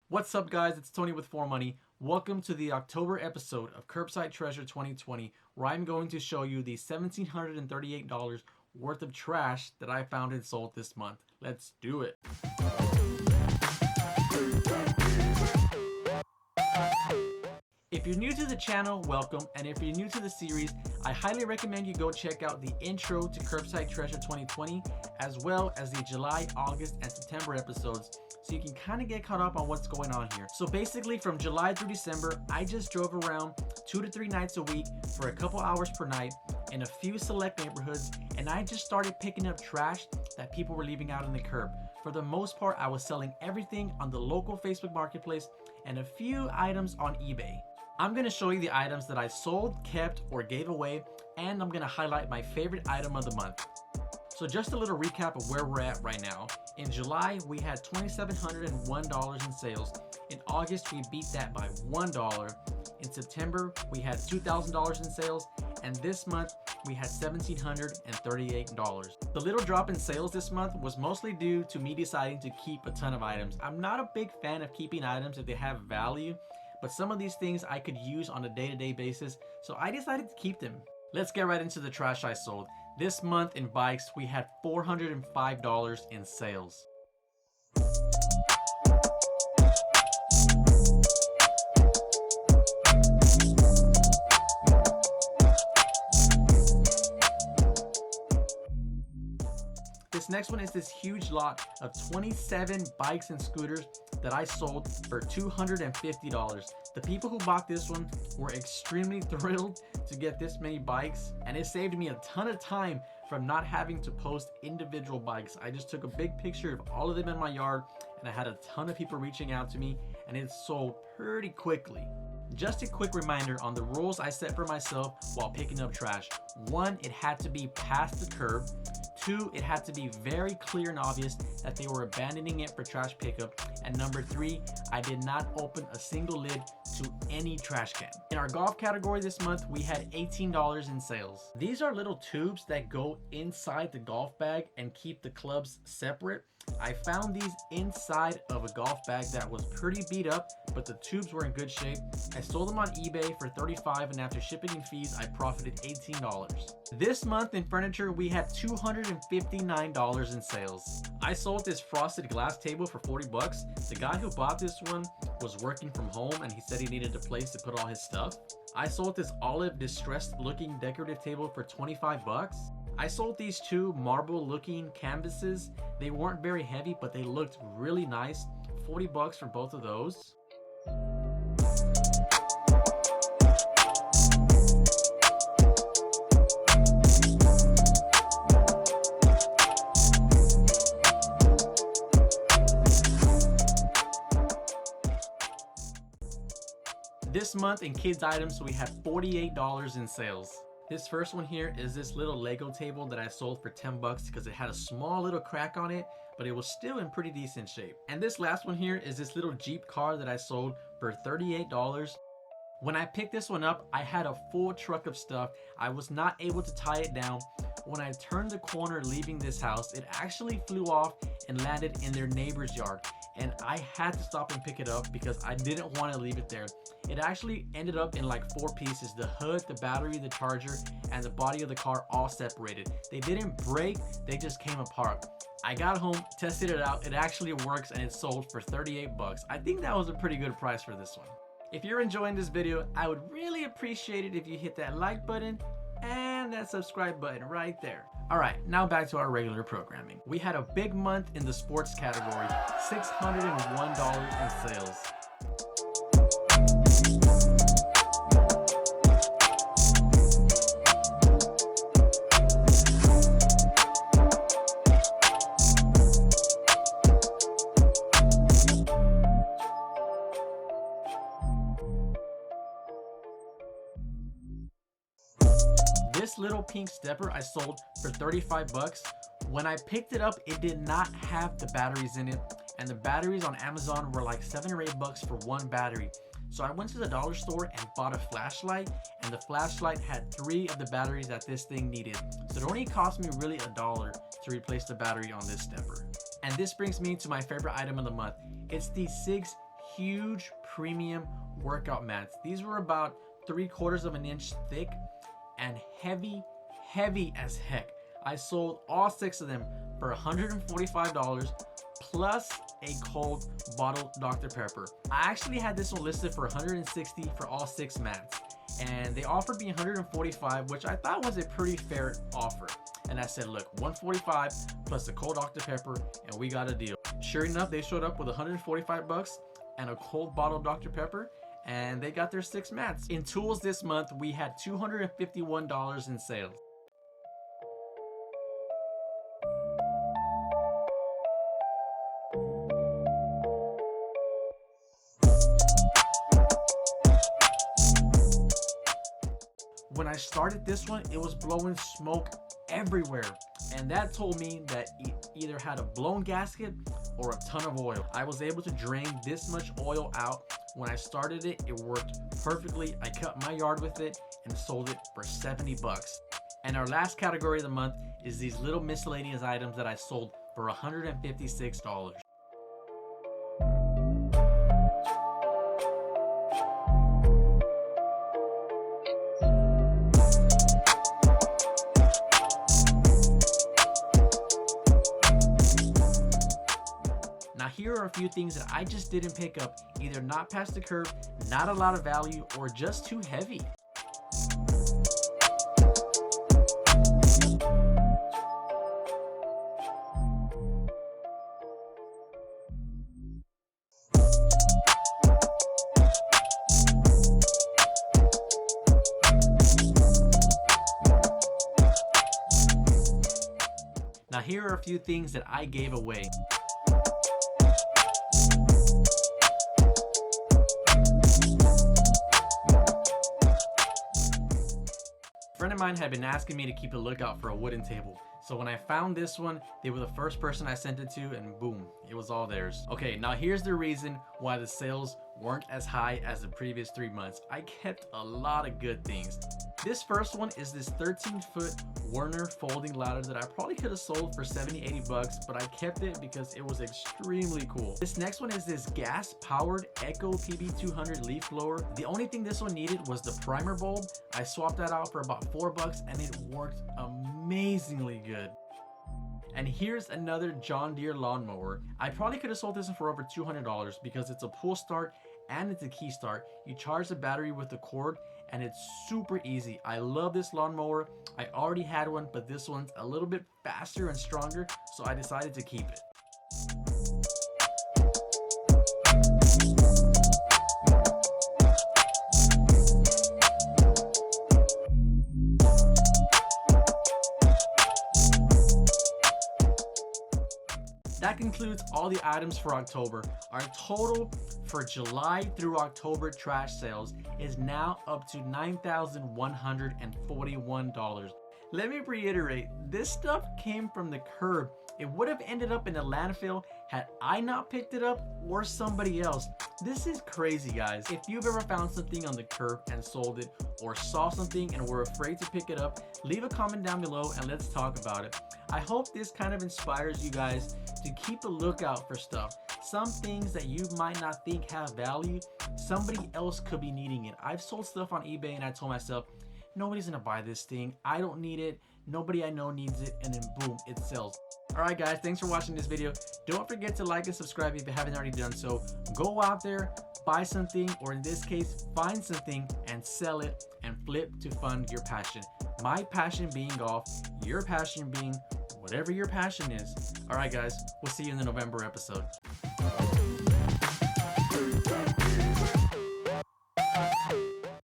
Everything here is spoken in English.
What's up guys, it's Tony with 4Money. Welcome to the October episode of Curbside Treasure 2020, where I'm going to show you the $1,738 worth of trash that I found and sold this month. Let's do it. If you're new to the channel, welcome, and if you're new to the series, I highly recommend you go check out the intro to Curbside Treasure 2020, as well as the July, August, and September episodes, so you can kind of get caught up on what's going on here. So basically from July through December, I just drove around 2 to 3 nights a week for a couple hours per night in a few select neighborhoods, and I just started picking up trash that people were leaving out on the curb. For the most part, I was selling everything on the local Facebook marketplace and a few items on eBay. I'm going to show you the items that I sold, kept, or gave away, and I'm going to highlight my favorite item of the month. So just a little recap of where we're at right now. In July, we had $2,701 in sales. In August, we beat that by $1. In September, we had $2,000 in sales. And this month, we had $1,738. The little drop in sales this month was mostly due to me deciding to keep a ton of items. I'm not a big fan of keeping items if they have value, but some of these things I could use on a day-to-day basis, so I decided to keep them. Let's get right into the trash I sold. This month in bikes, we had $405 in sales. This next one is this huge lot of 27 bikes and scooters that I sold for $250. The people who bought this one were extremely thrilled to get this many bikes, and it saved me a ton of time from not having to post individual bikes. I just took a big picture of all of them in my yard, and I had a ton of people reaching out to me, and it sold pretty quickly. Just a quick reminder on the rules I set for myself while picking up trash. 1, it had to be past the curb. 2, it had to be very clear and obvious that they were abandoning it for trash pickup. And number 3, I did not open a single lid to any trash can. In our golf category this month, we had $18 in sales. These are little tubes that go inside the golf bag and keep the clubs separate. I found these inside of a golf bag that was pretty beat up, but the tubes were in good shape. I sold them on eBay for $35, and after shipping and fees, I profited $18. This month in furniture, we had $259 in sales. I sold this frosted glass table for 40 bucks. The guy who bought this one was working from home, and he said he needed a place to put all his stuff. I sold this olive distressed looking decorative table for 25 bucks. I sold these 2 marble looking canvases. They weren't very heavy, but they looked really nice. 40 bucks for both of those. This month in kids items, we had $48 in sales. This first one here is this little Lego table that I sold for 10 bucks because it had a small little crack on it, but it was still in pretty decent shape. And this last one here is this little Jeep car that I sold for $38. When I picked this one up, I had a full truck of stuff. I was not able to tie it down. When I turned the corner leaving this house, it actually flew off and landed in their neighbor's yard. And I had to stop and pick it up because I didn't want to leave it there. It actually ended up in like 4 pieces: the hood, the battery, the charger, and the body of the car all separated. They didn't break, they just came apart. I got home, tested it out, it actually works, and it sold for 38 bucks. I think that was a pretty good price for this one. If you're enjoying this video, I would really appreciate it if you hit that like button and that subscribe button right there. Alright, now back to our regular programming. We had a big month in the sports category, $601 in sales. This little pink stepper I sold for 35 bucks. When I picked it up, it did not have the batteries in it, and the batteries on Amazon were like 7 or 8 bucks for one battery. So I went to the dollar store and bought a flashlight, and the flashlight had 3 of the batteries that this thing needed. So it only cost me really $1 to replace the battery on this stepper. And this brings me to my favorite item of the month. It's these 6 huge premium workout mats. These were about 3/4 of an inch thick and heavy as heck. I sold all 6 of them for $145 plus a cold bottled Dr. Pepper. I actually had this one listed for $160 for all 6 mats, and they offered me $145, which I thought was a pretty fair offer. And I said, look, $145 plus a cold Dr. Pepper, and we got a deal. Sure enough, they showed up with $145 and a cold bottle of Dr. Pepper, and they got their 6 mats. In tools this month, we had $251 in sales. When I started this one, it was blowing smoke everywhere, and that told me that it either had a blown gasket or a ton of oil. I was able to drain this much oil out. When I started it, it worked perfectly. I cut my yard with it and sold it for $70. And our last category of the month is these little miscellaneous items that I sold for $156. Now here are a few things that I just didn't pick up, either not past the curve, not a lot of value, or just too heavy. Now here are a few things that I gave away. A friend of mine had been asking me to keep a lookout for a wooden table. So when I found this one, they were the first person I sent it to, and boom, it was all theirs. Okay, now here's the reason why the sales weren't as high as the previous 3 months. I kept a lot of good things. This first one is this 13-foot Werner folding ladder that I probably could have sold for $70-80, but I kept it because it was extremely cool. This next one is this gas-powered Echo PB200 leaf blower. The only thing this one needed was the primer bulb. I swapped that out for about $4 and it worked amazingly good. And here's another John Deere lawnmower. I probably could have sold this one for over $200 because it's a pull start and it's a key start. You charge the battery with the cord and it's super easy. I love this lawnmower. I already had one, but this one's a little bit faster and stronger, so I decided to keep it. That concludes all the items for October. Our total for July through October trash sales is now up to $9,141. Let me reiterate, this stuff came from the curb. It would have ended up in a landfill had I not picked it up or somebody else. This is crazy, guys. If you've ever found something on the curb and sold it, or saw something and were afraid to pick it up, leave a comment down below and let's talk about it. I hope this kind of inspires you guys to keep a lookout for stuff. Some things that you might not think have value, somebody else could be needing it. I've sold stuff on eBay and I told myself, nobody's gonna buy this thing. I don't need it. Nobody I know needs it, and then boom, it sells. Alright guys, thanks for watching this video. Don't forget to like and subscribe if you haven't already done so. Go out there, buy something, or in this case, find something and sell it and flip to fund your passion. My passion being golf, your passion being whatever your passion is. Alright guys, we'll see you in the November episode.